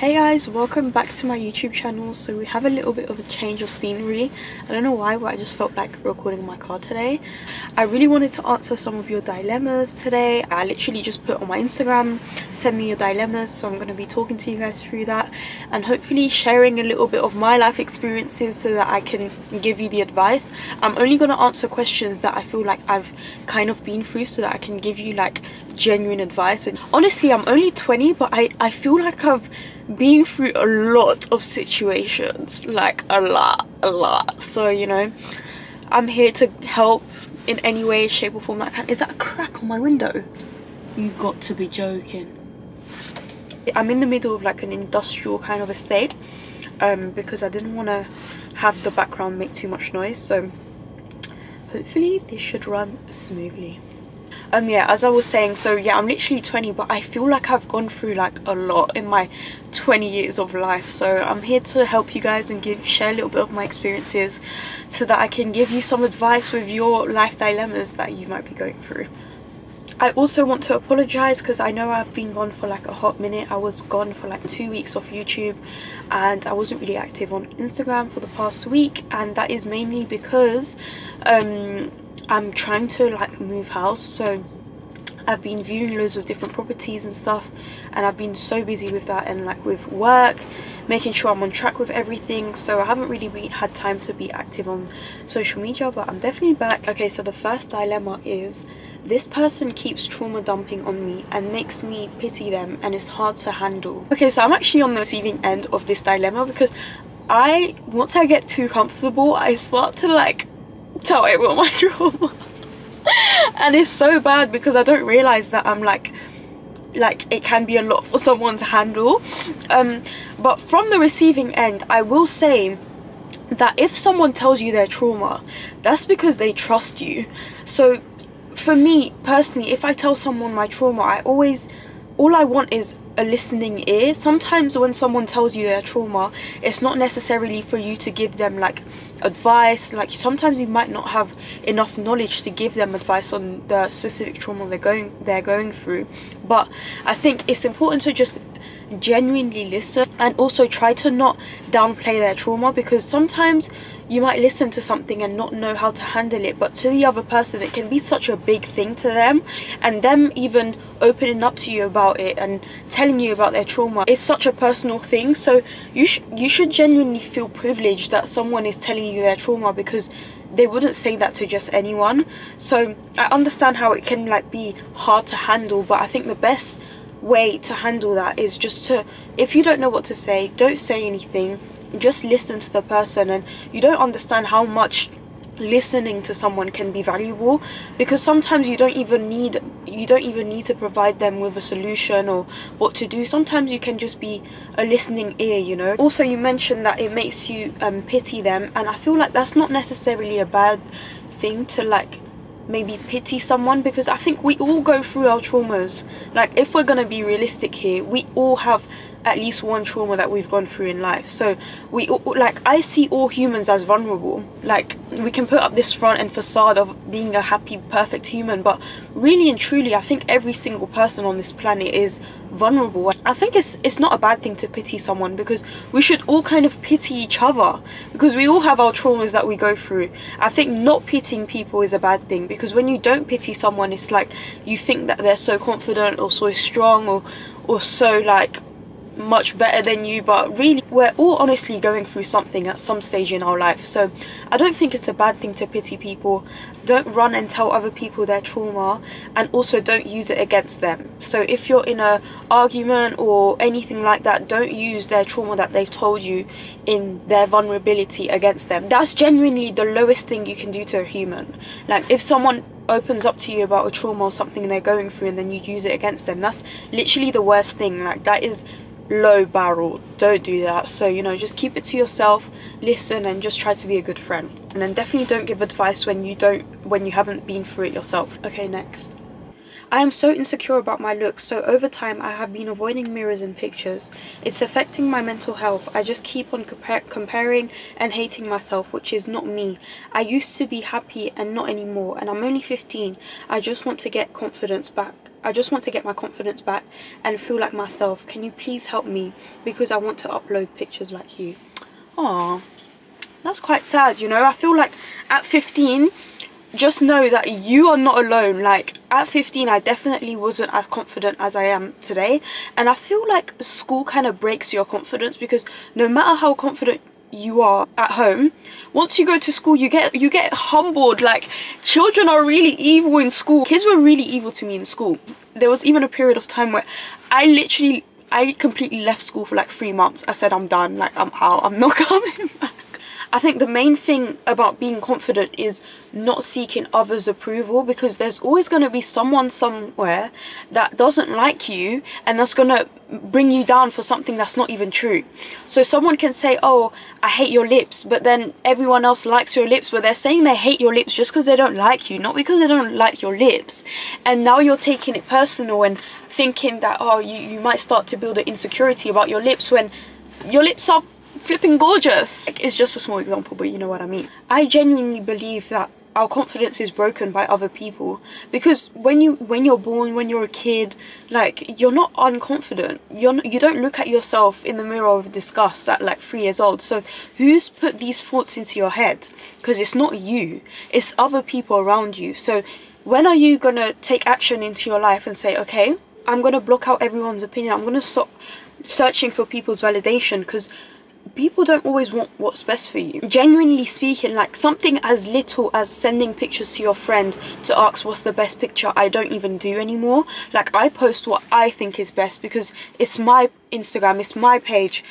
Hey guys, welcome back to my YouTube channel. So we have a little bit of a change of scenery. I don't know why, but I just felt like recording in my car today. I really wanted to answer some of your dilemmas today. I literally just put on my Instagram, send me your dilemmas, so I'm going to be talking to you guys through that and hopefully sharing a little bit of my life experiences so that I can give you the advice. I'm only going to answer questions that I feel like I've kind of been through so that I can give you like genuine advice. And honestly, I'm only 20, but I feel like I've been through a lot of situations, like a lot. So, you know, I'm here to help in any way, shape or form that I can. Is that a crack on my window? You've got to be joking. I'm in the middle of like an industrial kind of estate because I didn't want to have the background make too much noise, so hopefully this should run smoothly. Yeah, as I was saying, so yeah, I'm literally 20, but I feel like I've gone through like a lot in my 20 years of life. So I'm here to help you guys and share a little bit of my experiences so that I can give you some advice with your life dilemmas that you might be going through. I also want to apologize because I know I've been gone for like a hot minute. I was gone for like 2 weeks off YouTube and I wasn't really active on Instagram for the past week, and that is mainly because I'm trying to like move house. So I've been viewing loads of different properties and stuff, and I've been so busy with that and like with work, making sure I'm on track with everything, so I haven't really had time to be active on social media, but I'm definitely back. Okay, so the first dilemma is, this person keeps trauma dumping on me and makes me pity them and it's hard to handle. Okay, so I'm actually on the receiving end of this dilemma because once I get too comfortable, I start to like tell everyone my trauma. And it's so bad because I don't realize that I'm like it can be a lot for someone to handle. But from the receiving end, I will say that if someone tells you their trauma, that's because they trust you. So for me personally, if I tell someone my trauma, all I want is a listening ear. Sometimes when someone tells you their trauma, it's not necessarily for you to give them like advice. Like sometimes you might not have enough knowledge to give them advice on the specific trauma they're going through, but I think it's important to just genuinely listen and also try to not downplay their trauma, because sometimes you might listen to something and not know how to handle it, but to the other person it can be such a big thing to them, and them even opening up to you about it and telling you about their trauma is such a personal thing. So you should genuinely feel privileged that someone is telling you their trauma, because they wouldn't say that to just anyone. So I understand how it can like be hard to handle, but I think the best way to handle that is just to, if you don't know what to say, don't say anything, just listen to the person. And you don't understand how much listening to someone can be valuable, because sometimes you don't even need to provide them with a solution or what to do. Sometimes you can just be a listening ear, you know. Also, you mentioned that it makes you pity them, and I feel like that's not necessarily a bad thing to like maybe pity someone, because I think we all go through our traumas. Like if we're gonna be realistic here, we all have at least one trauma that we've gone through in life. So I see all humans as vulnerable. Like we can put up this front and facade of being a happy, perfect human, but really and truly I think every single person on this planet is vulnerable. I think it's not a bad thing to pity someone, because we should all kind of pity each other, because we all have our traumas that we go through. I think not pitying people is a bad thing, because when you don't pity someone, it's like you think that they're so confident or so strong or so like much better than you, but really we're all honestly going through something at some stage in our life. So I don't think it's a bad thing to pity people. Don't run and tell other people their trauma, and also don't use it against them. So if you're in a argument or anything like that, don't use their trauma that they've told you in their vulnerability against them. That's genuinely the lowest thing you can do to a human. Like if someone opens up to you about a trauma or something they're going through and then you use it against them, that's literally the worst thing. Like that is low barrel. Don't do that. So, you know, just keep it to yourself, listen, and just try to be a good friend. And then definitely don't give advice when you haven't been through it yourself. Okay, next. I am so insecure about my looks, so over time I have been avoiding mirrors and pictures. It's affecting my mental health. I just keep on comparing and hating myself, which is not me. I used to be happy and not anymore, and I'm only 15. I just want to get confidence back. I just want to get my confidence back and feel like myself. Can you please help me, because I want to upload pictures like you. Aww, that's quite sad, you know. I feel like at 15, just know that you are not alone. Like at 15, I definitely wasn't as confident as I am today, and I feel like school kind of breaks your confidence, because no matter how confident you are at home, once you go to school you get humbled. Like, children are really evil in school. Kids were really evil to me in school. There was even a period of time where I completely left school for like 3 months. I said I'm done, like I'm out, I'm not coming back. I think the main thing about being confident is not seeking others' approval, because there's always going to be someone somewhere that doesn't like you and that's going to bring you down for something that's not even true. So someone can say, oh, I hate your lips, but then everyone else likes your lips, but they're saying they hate your lips just because they don't like you, not because they don't like your lips. And now you're taking it personal and thinking that, oh, you might start to build an insecurity about your lips when your lips are flipping gorgeous. Like, it's just a small example, but you know what I mean. I genuinely believe that our confidence is broken by other people, because when you're born, when you're a kid, like, you're not unconfident. You don't look at yourself in the mirror with disgust at like 3 years old. So who's put these thoughts into your head? Because it's not you, it's other people around you. So when are you gonna take action into your life and say, okay, I'm gonna block out everyone's opinion, I'm gonna stop searching for people's validation, because people don't always want what's best for you. Genuinely speaking, like something as little as sending pictures to your friend to ask what's the best picture, I don't even do anymore. Like, I post what I think is best because it's my Instagram, it's my page.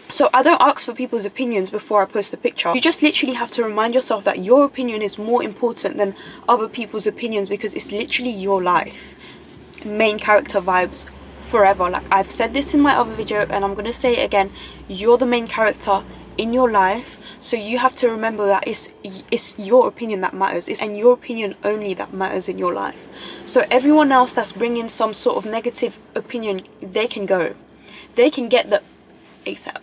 So I don't ask for people's opinions before I post a picture. You just literally have to remind yourself that your opinion is more important than other people's opinions, because it's literally your life. Main character vibes forever. Like, I've said this in my other video and I'm gonna say it again, you're the main character in your life, so you have to remember that it's your opinion that matters, and your opinion only that matters in your life. So everyone else that's bringing some sort of negative opinion, they can go, they can get the ASAP.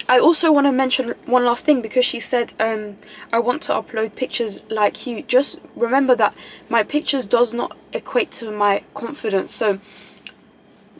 I also want to mention one last thing, because she said I want to upload pictures like you. Just remember that my pictures does not equate to my confidence. So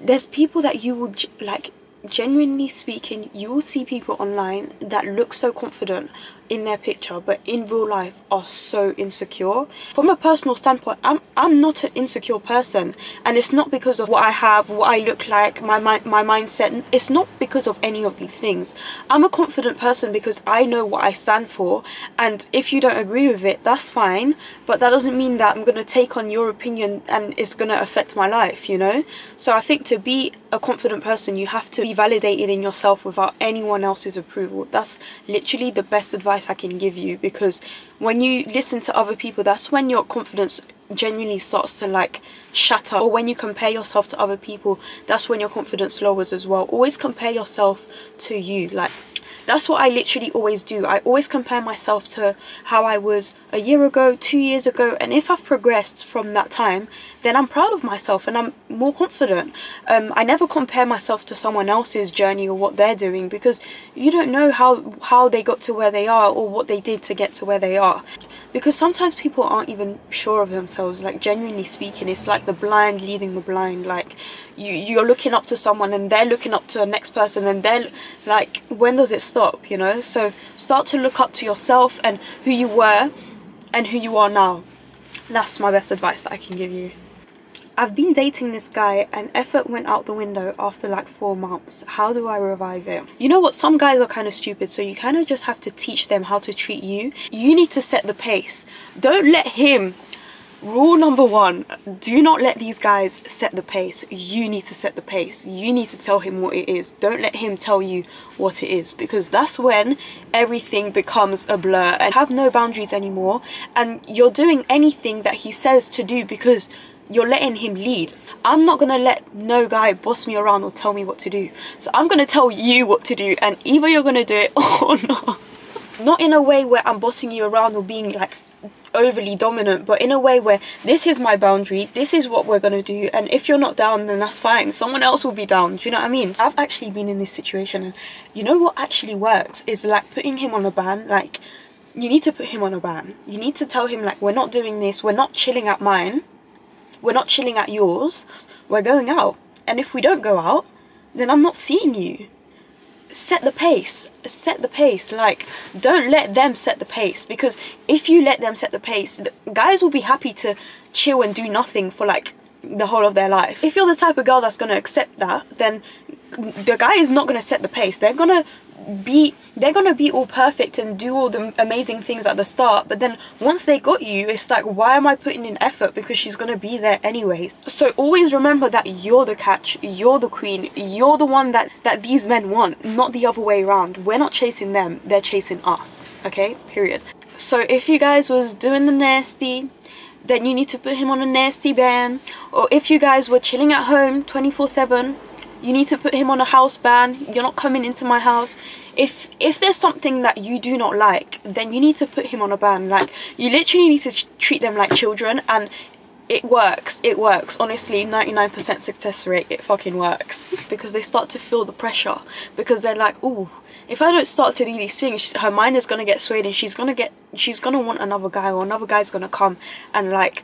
there's people that you would, like, genuinely speaking, you will see people online that look so confident in their picture, but in real life are so insecure. From a personal standpoint, I'm not an insecure person, and it's not because of what I have, what I look like, my mindset. It's not because of any of these things. I'm a confident person because I know what I stand for, and if you don't agree with it, that's fine, but that doesn't mean that I'm gonna take on your opinion and it's gonna affect my life, you know. So I think to be a confident person, you have to be validated in yourself without anyone else's approval. That's literally the best advice I can give you, because when you listen to other people, that's when your confidence genuinely starts to like shatter. Or when you compare yourself to other people, that's when your confidence lowers as well. Always compare yourself to you. Like, that's what I literally always do. I always compare myself to how I was a year ago, 2 years ago, and if I've progressed from that time, then I'm proud of myself and I'm more confident. I never compare myself to someone else's journey or what they're doing, because you don't know how they got to where they are or what they did to get to where they are. Because sometimes people aren't even sure of themselves. Like, genuinely speaking, it's like the blind leading the blind. Like, you're looking up to someone and they're looking up to the next person, and they're like, when does it stop, you know? So start to look up to yourself and who you were and who you are now. That's my best advice that I can give you. I've been dating this guy and effort went out the window after like 4 months. How do I revive it? You know what, some guys are kind of stupid, so you kind of just have to teach them how to treat you. You need to set the pace. Don't let him. Rule number 1, do not let these guys set the pace. You need to set the pace. You need to tell him what it is. Don't let him tell you what it is, because that's when everything becomes a blur and have no boundaries anymore, and you're doing anything that he says to do because you're letting him lead. I'm not gonna let no guy boss me around or tell me what to do. So I'm gonna tell you what to do, and either you're gonna do it or not. Not in a way where I'm bossing you around or being like overly dominant, but in a way where this is my boundary, this is what we're gonna do, and if you're not down, then that's fine, someone else will be down. Do you know what I mean? I've actually been in this situation, and you know what actually works is like putting him on a ban. Like, you need to put him on a ban. You need to tell him, like, we're not doing this, we're not chilling at mine, we're not chilling at yours, we're going out. And if we don't go out, then I'm not seeing you. Set the pace. Set the pace. Like, don't let them set the pace, because if you let them set the pace, the guys will be happy to chill and do nothing for like the whole of their life. If you're the type of girl that's going to accept that, then the guy is not going to set the pace. They're gonna be all perfect and do all the amazing things at the start, but then once they got you, it's like, why am I putting in effort, because she's gonna be there anyways. So always remember that you're the catch, you're the queen, you're the one that these men want, not the other way around. We're not chasing them, they're chasing us. Okay, period. So if you guys was doing the nasty, then you need to put him on a nasty ban. Or if you guys were chilling at home 24/7, you need to put him on a house ban. You're not coming into my house. If there's something that you do not like, then you need to put him on a ban. Like, you literally need to treat them like children, and it works. It works. Honestly, 99% success rate. It fucking works. Because they start to feel the pressure, because they're like, ooh, if I don't start to do these things, her mind is gonna get swayed, and she's gonna want another guy, or another guy's gonna come and like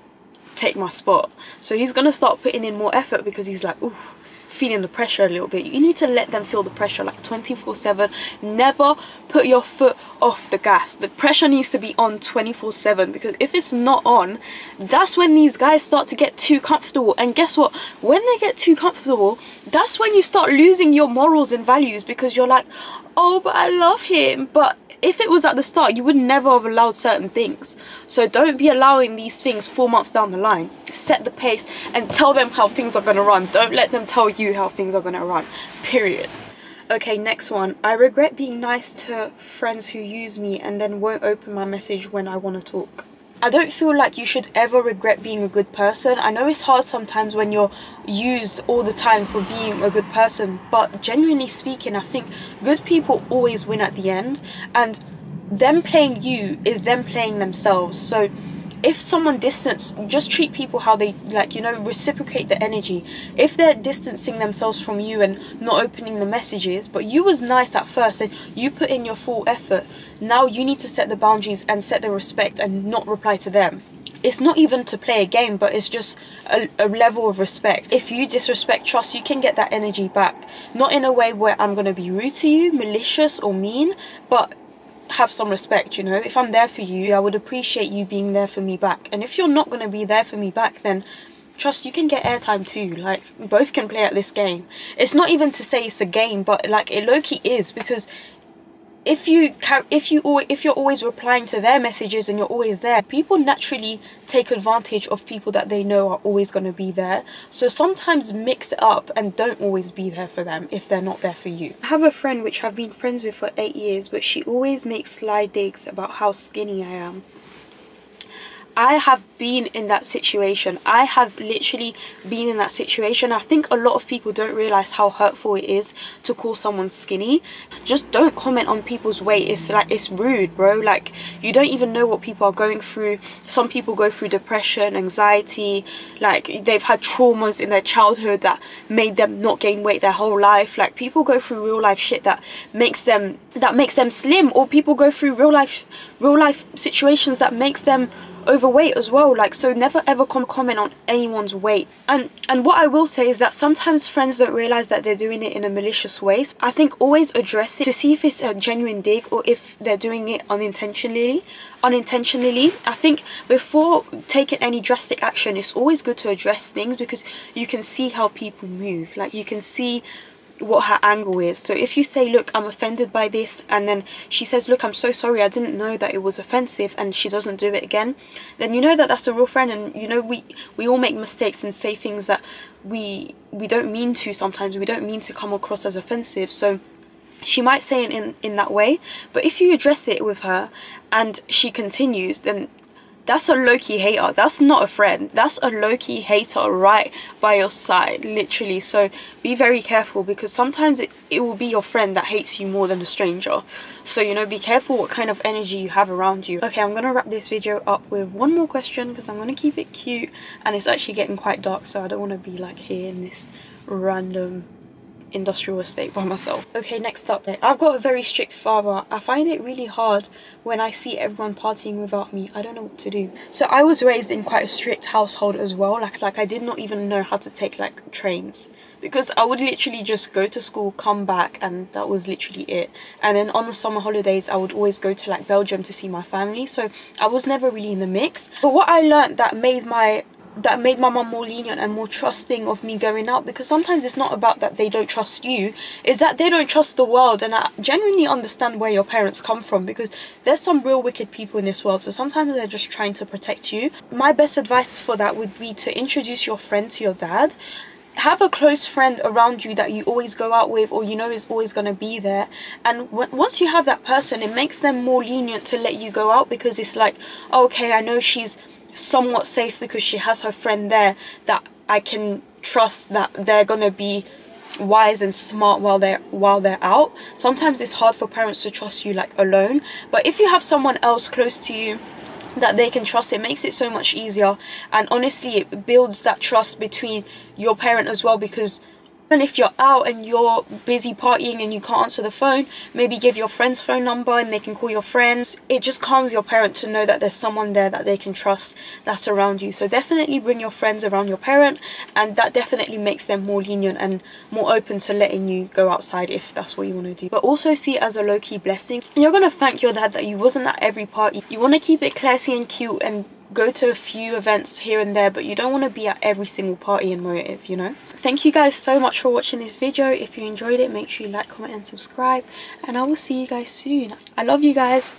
take my spot. So he's gonna start putting in more effort, because he's like, ooh, feeling the pressure a little bit. You need to let them feel the pressure, like 24/7. Never put your foot off the gas. The pressure needs to be on 24/7, because if it's not on, that's when these guys start to get too comfortable. And guess what? When they get too comfortable, that's when you start losing your morals and values, because you're like, oh, but I love him. But if it was at the start, you would never have allowed certain things. So don't be allowing these things 4 months down the line. Set the pace and tell them how things are going to run. Don't let them tell you how things are going to run. Period. Okay, next one. I regret being nice to friends who use me and then won't open my message when I want to talk. I don't feel like you should ever regret being a good person. I know it's hard sometimes when you're used all the time for being a good person, but genuinely speaking, I think good people always win at the end, and them playing you is them playing themselves. So if someone just treat people how they like, you know, reciprocate the energy. If they're distancing themselves from you and not opening the messages, but you was nice at first and you put in your full effort, now you need to set the boundaries and set the respect and not reply to them. It's not even to play a game, but it's just a level of respect. If you disrespect, trust, you can get that energy back. Not in a way where I'm going to be rude to you, malicious or mean, but have some respect, you know. If I'm there for you, I would appreciate you being there for me back. And if you're not going to be there for me back, then trust, you can get airtime too. Like, both can play at this game. It's not even to say it's a game, but like, it low-key is, because if you're always replying to their messages and you're always there, people naturally take advantage of people that they know are always going to be there. So sometimes mix it up and don't always be there for them if they're not there for you. I have a friend which I've been friends with for 8 years, but she always makes sly digs about how skinny I am. I have been in that situation. I have literally been in that situation. I think a lot of people don't realize how hurtful it is to call someone skinny. Just don't comment on people's weight. It's like, it's rude, bro. Like, you don't even know what people are going through. Some people go through depression, anxiety, like they've had traumas in their childhood that made them not gain weight their whole life. Like, people go through real life shit that makes them slim, or people go through real life situations that makes them overweight as well. Like, so never ever comment on anyone's weight. And what I will say is that sometimes friends don't realize that they're doing it in a malicious way. So I think always address it to see if it's a genuine dig or if they're doing it unintentionally. I think before taking any drastic action, it's always good to address things, because you can see how people move. Like, you can see what her angle is. So if you say, look, I'm offended by this, and then she says, look, I'm so sorry, I didn't know that it was offensive, and she doesn't do it again, then you know that that's a real friend. And you know, we all make mistakes and say things that we don't mean to. Sometimes we don't mean to come across as offensive, so she might say it in that way. But if you address it with her and she continues, then that's a low-key hater. That's not a friend. That's a low-key hater right by your side, literally. So be very careful, because sometimes it will be your friend that hates you more than a stranger. So, you know, be careful what kind of energy you have around you. Okay, I'm gonna wrap this video up with one more question, because I'm gonna keep it cute, and it's actually getting quite dark, so I don't want to be like here in this random industrial estate by myself. Okay, next up, I've got a very strict father. I find it really hard when I see everyone partying without me. I don't know what to do. So I was raised in quite a strict household as well. Like I did not even know how to take like trains, because I would literally just go to school, come back, and that was literally it. And then on the summer holidays I would always go to like Belgium to see my family, so I was never really in the mix. But what I learned that made my mum more lenient and more trusting of me going out, because sometimes it's not about that they don't trust you, is that they don't trust the world. And I genuinely understand where your parents come from, because there's some real wicked people in this world, so sometimes they're just trying to protect you. My best advice for that would be to introduce your friend to your dad. Have a close friend around you that you always go out with, or you know is always going to be there. And once you have that person, it makes them more lenient to let you go out, because it's like, okay, I know she's somewhat safe because she has her friend there, that I can trust that they're gonna be wise and smart while they're out. Sometimes it's hard for parents to trust you like alone, but if you have someone else close to you that they can trust, it makes it so much easier. And honestly, it builds that trust between your parent as well, because even if you're out and you're busy partying and you can't answer the phone, maybe give your friend's phone number and they can call your friends. It just calms your parent to know that there's someone there that they can trust that's around you. So definitely bring your friends around your parent, and that definitely makes them more lenient and more open to letting you go outside if that's what you want to do. But also see it as a low-key blessing. You're going to thank your dad that you wasn't at every party. You want to keep it classy and cute and go to a few events here and there, but you don't want to be at every single party and motive, you know. Thank you guys so much for watching this video. If you enjoyed it, make sure you like, comment and subscribe, and I will see you guys soon. I love you guys.